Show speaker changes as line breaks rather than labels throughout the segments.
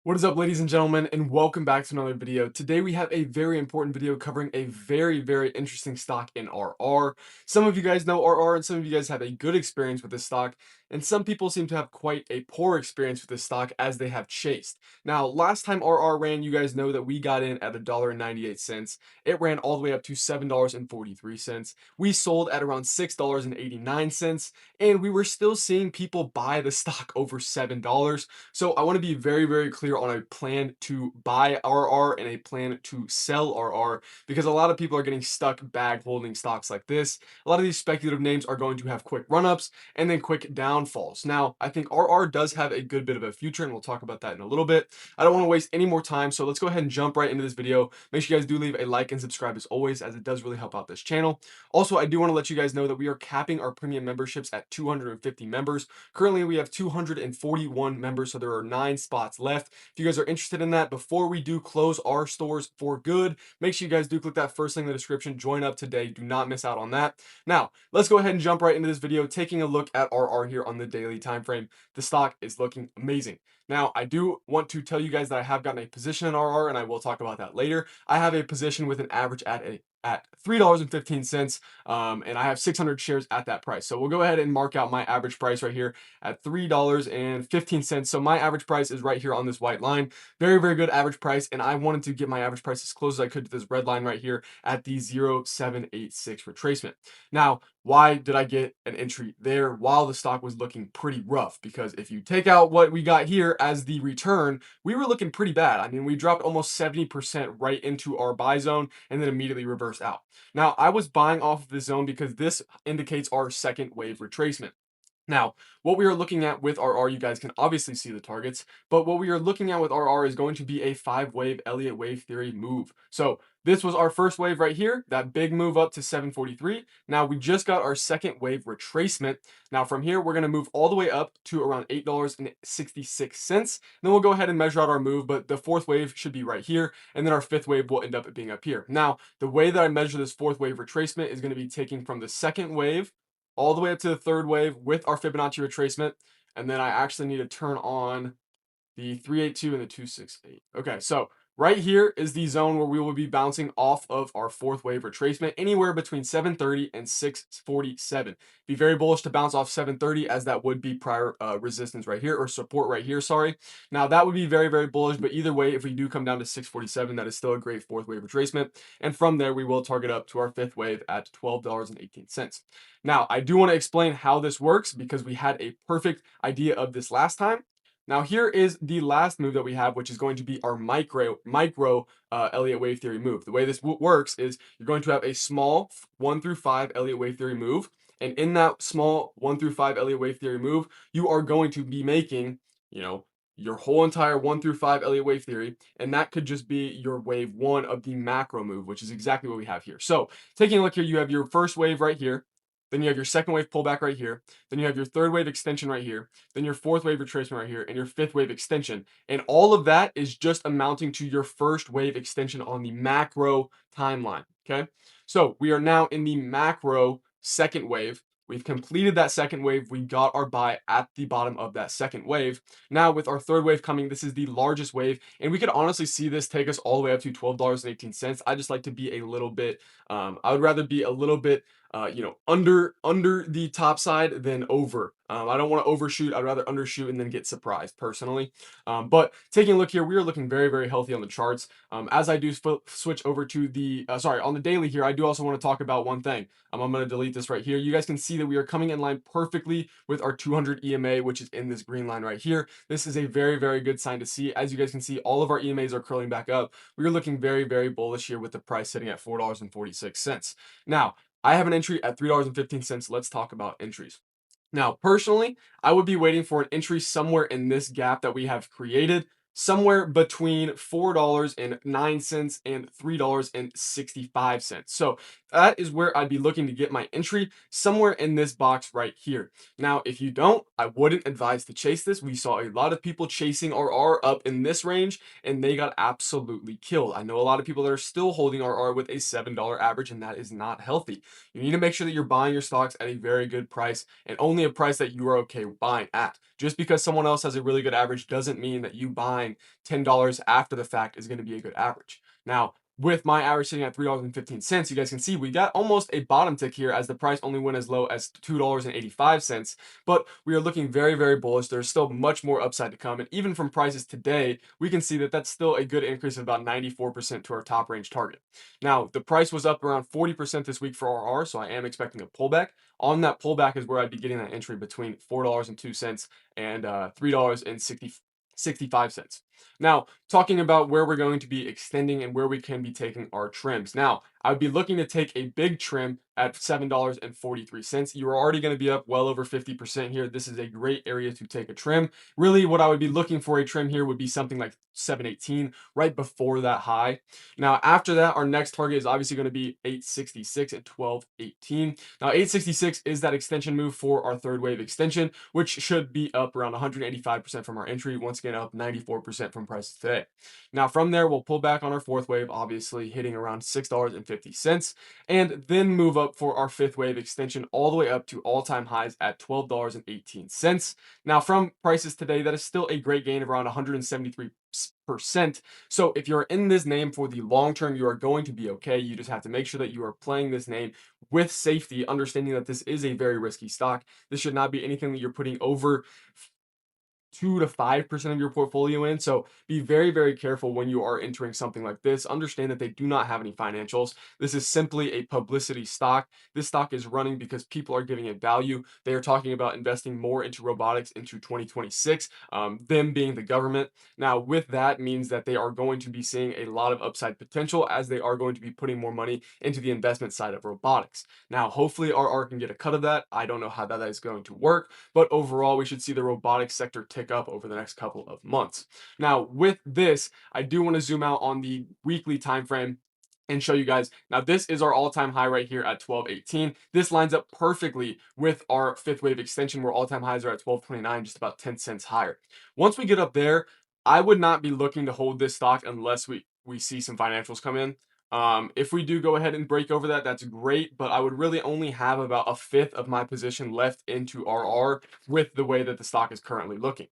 What is up, ladies and gentlemen, and welcome back to another video. Today we have a very important video covering a very interesting stock in RR. Some of you guys know RR and some of you guys have a good experience with this stock, and some people seem to have quite a poor experience with this stock as they have chased. Now, last time RR ran, you guys know that we got in at $1.98. It ran all the way up to $7.43. We sold at around $6.89, and we were still seeing people buy the stock over $7. So I want to be very clear on a plan to buy RR and a plan to sell RR, because a lot of people are getting stuck bag holding stocks like this. A lot of these speculative names are going to have quick run-ups and then quick downfalls. Now, I think RR does have a good bit of a future, and we'll talk about that in a little bit. I don't want to waste any more time, so let's go ahead and jump right into this video. Make sure you guys do leave a like and subscribe as always, as it does really help out this channel. Also, I do want to let you guys know that we are capping our premium memberships at 250 members. Currently, we have 241 members, so there are 9 spots left. If you guys are interested in that, before we do close our stores for good, make sure you guys do click that first link in the description. Join up today. Do not miss out on that. Now, let's go ahead and jump right into this video, taking a look at RR here on the daily time frame. The stock is looking amazing. Now, I do want to tell you guys that I have gotten a position in RR, and I will talk about that later. I have a position with an average at $3.15, and I have 600 shares at that price. So we'll go ahead and mark out my average price right here at $3.15. So my average price is right here on this white line. Very good average price, and I wanted to get my average price as close as I could to this red line right here at the 0.786 retracement. Now, why did I get an entry there while the stock was looking pretty rough? Because if you take out what we got here as the return, we were looking pretty bad. I mean, we dropped almost 70% right into our buy zone and then immediately reversed out. Now, I was buying off of this zone because this indicates our second wave retracement. Now, what we are looking at with RR, you guys can obviously see the targets, but what we are looking at with RR is going to be a 5-wave Elliott wave theory move. So this was our first wave right here, that big move up to 743. Now we just got our second wave retracement. Now from here, we're going to move all the way up to around $8.66. Then we'll go ahead and measure out our move, but the fourth wave should be right here, and then our fifth wave will end up being up here. Now, the way that I measure this fourth wave retracement is going to be taking from the second wave all the way up to the third wave with our Fibonacci retracement. And then I actually need to turn on the 382 and the 268. Okay, so right here is the zone where we will be bouncing off of our fourth wave retracement anywhere between 730 and 647. Be very bullish to bounce off 730, as that would be prior resistance right here, or support right here, sorry. Now that would be very bullish, but either way, if we do come down to 647, that is still a great fourth wave retracement. And from there, we will target up to our fifth wave at $12.18. Now, I do want to explain how this works, because we had a perfect idea of this last time. Now here is the last move that we have, which is going to be our micro Elliott wave theory move. The way this works is you're going to have a small 1 through 5 Elliott wave theory move, and in that small 1 through 5 Elliott wave theory move, you are going to be making, your whole entire 1 through 5 Elliott wave theory, and that could just be your wave 1 of the macro move, which is exactly what we have here. So taking a look here, you have your first wave right here. Then you have your second wave pullback right here. Then you have your third wave extension right here. Then your fourth wave retracement right here, and your fifth wave extension. And all of that is just amounting to your first wave extension on the macro timeline. Okay. So we are now in the macro second wave. We've completed that second wave. We got our buy at the bottom of that second wave. Now with our third wave coming, this is the largest wave, and we could honestly see this take us all the way up to $12.18. I just like to be a little bit, I would rather be a little bit under the top side than over. I don't want to overshoot. I'd rather undershoot and then get surprised personally. But taking a look here, we are looking very healthy on the charts. As I do switch over to the, on the daily here, I do also want to talk about one thing. I'm going to delete this right here. You guys can see that we are coming in line perfectly with our 200 EMA, which is in this green line right here. This is a very good sign to see. As you guys can see, all of our EMAs are curling back up. We are looking very bullish here with the price sitting at $4.46. Now, I have an entry at $3.15. Let's talk about entries. Now, personally, I would be waiting for an entry somewhere in this gap that we have created, somewhere between $4.09 and $3.65. So that is where I'd be looking to get my entry, somewhere in this box right here. Now, if you don't, I wouldn't advise to chase this. We saw a lot of people chasing RR up in this range, and they got absolutely killed. I know a lot of people that are still holding RR with a $7 average, and that is not healthy. You need to make sure that you're buying your stocks at a very good price, and only a price that you are okay buying at. Just because someone else has a really good average doesn't mean that you buying $10 after the fact is going to be a good average. Now, with my average sitting at $3.15, you guys can see we got almost a bottom tick here as the price only went as low as $2.85. But we are looking very, very bullish. There's still much more upside to come. And even from prices today, we can see that that's still a good increase of about 94% to our top range target. Now, the price was up around 40% this week for RR, so I am expecting a pullback. On that pullback is where I'd be getting that entry between $4.02 and $3.65. Now, talking about where we're going to be extending and where we can be taking our trims. Now, I would be looking to take a big trim at $7.43. You're already going to be up well over 50% here. This is a great area to take a trim. Really, what I would be looking for a trim here would be something like 718, right before that high. Now, after that, our next target is obviously going to be 866 at 1218. Now, 866 is that extension move for our third wave extension, which should be up around 185% from our entry. Once again, up 94% from prices today. Now, from there, we'll pull back on our fourth wave, obviously hitting around $6.50, and then move up for our fifth wave extension all the way up to all-time highs at $12.18. Now, from prices today, that is still a great gain of around 173%. So if you're in this name for the long term, you are going to be okay. You just have to make sure that you are playing this name with safety, understanding that this is a very risky stock. This should not be anything that you're putting over 2 to 5% of your portfolio in. So be very, very careful when you are entering something like this. Understand that they do not have any financials. This is simply a publicity stock. This stock is running because people are giving it value. They are talking about investing more into robotics into 2026, them being the government. Now, with that means that they are going to be seeing a lot of upside potential as they are going to be putting more money into the investment side of robotics. Now, hopefully RR can get a cut of that. I don't know how that is going to work, but overall, we should see the robotics sector tick up over the next couple of months. Now, with this, I do want to zoom out on the weekly time frame and show you guys. Now, this is our all-time high right here at 1218. This lines up perfectly with our fifth wave extension where all-time highs are at 1229, just about 10 cents higher. Once we get up there, I would not be looking to hold this stock unless we see some financials come in. If we do go ahead and break over that, that's great, but I would really only have about a fifth of my position left into RR with the way that the stock is currently looking.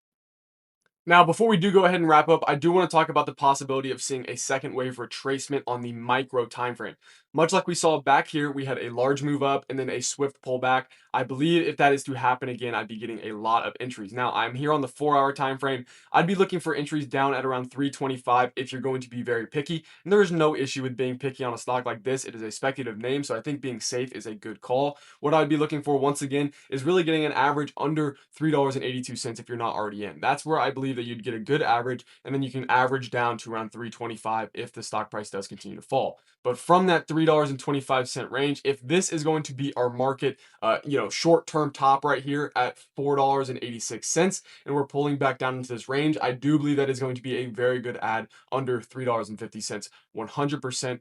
Now, before we do go ahead and wrap up, I do want to talk about the possibility of seeing a second wave retracement on the micro time frame. Much like we saw back here, we had a large move up and then a swift pullback. I believe if that is to happen again, I'd be getting a lot of entries. Now, I'm here on the 4-hour time frame. I'd be looking for entries down at around 325 if you're going to be very picky. And there is no issue with being picky on a stock like this. It is a speculative name, so I think being safe is a good call. What I'd be looking for, once again, is really getting an average under $3.82 if you're not already in. That's where I believe that you'd get a good average, and then you can average down to around 325 if the stock price does continue to fall. But from that $3.25 range, if this is going to be our market, short-term top right here at $4.86, and we're pulling back down into this range, I do believe that is going to be a very good add under $3.50. 100%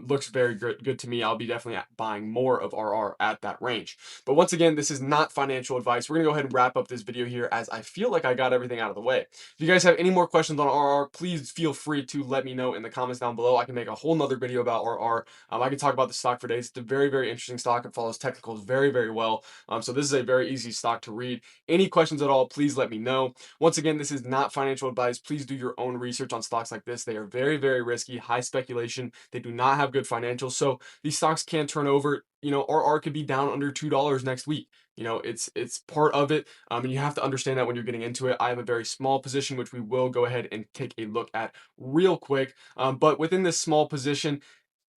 looks very good to me. I'll be definitely buying more of RR at that range. But once again, this is not financial advice. We're gonna go ahead and wrap up this video here as I feel like I got everything out of the way. If you guys have any more questions on RR, please feel free to let me know in the comments down below. I can make a whole nother video about RR. I can talk about the stock for days. It's a very, very interesting stock. It follows technicals very, very well. So this is a very easy stock to read. Any questions at all, please let me know. Once again, this is not financial advice. Please do your own research on stocks like this. They are very, very risky, high speculation. They do not have good financials. So these stocks can turn over. RR could be down under $2 next week. It's part of it, and you have to understand that when you're getting into it. I have a very small position, which we will go ahead and take a look at real quick. But within this small position,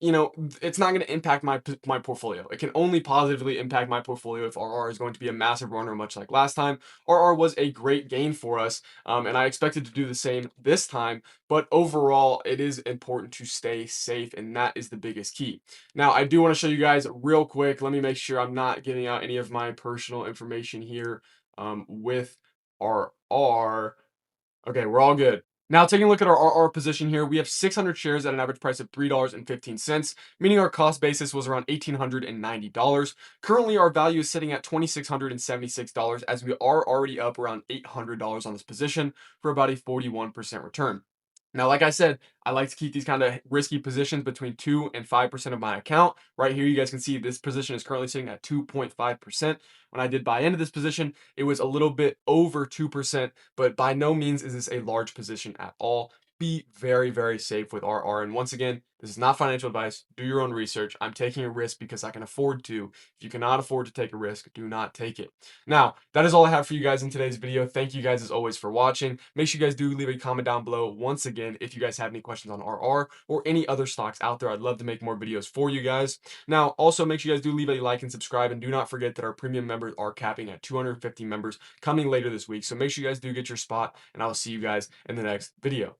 it's not going to impact my portfolio. It can only positively impact my portfolio if RR is going to be a massive runner, much like last time. RR was a great gain for us, and I expected to do the same this time. But overall, it is important to stay safe, and that is the biggest key. Now, I do want to show you guys real quick. Let me make sure I'm not giving out any of my personal information here with RR. Okay, we're all good. Now, taking a look at our RR position here, we have 600 shares at an average price of $3.15, meaning our cost basis was around $1,890. Currently, our value is sitting at $2,676 as we are already up around $800 on this position for about a 41% return. Now, like I said, I like to keep these kind of risky positions between 2 and 5% of my account. Right here, you guys can see this position is currently sitting at 2.5%. When I did buy into this position, it was a little bit over 2%, but by no means is this a large position at all. Be very, very safe with RR. And once again, this is not financial advice. Do your own research. I'm taking a risk because I can afford to. If you cannot afford to take a risk, do not take it. Now, that is all I have for you guys in today's video. Thank you guys as always for watching. Make sure you guys do leave a comment down below once again if you guys have any questions on RR or any other stocks out there. I'd love to make more videos for you guys. Now, also make sure you guys do leave a like and subscribe, and do not forget that our premium members are capping at 250 members coming later this week. So make sure you guys do get your spot, and I will see you guys in the next video.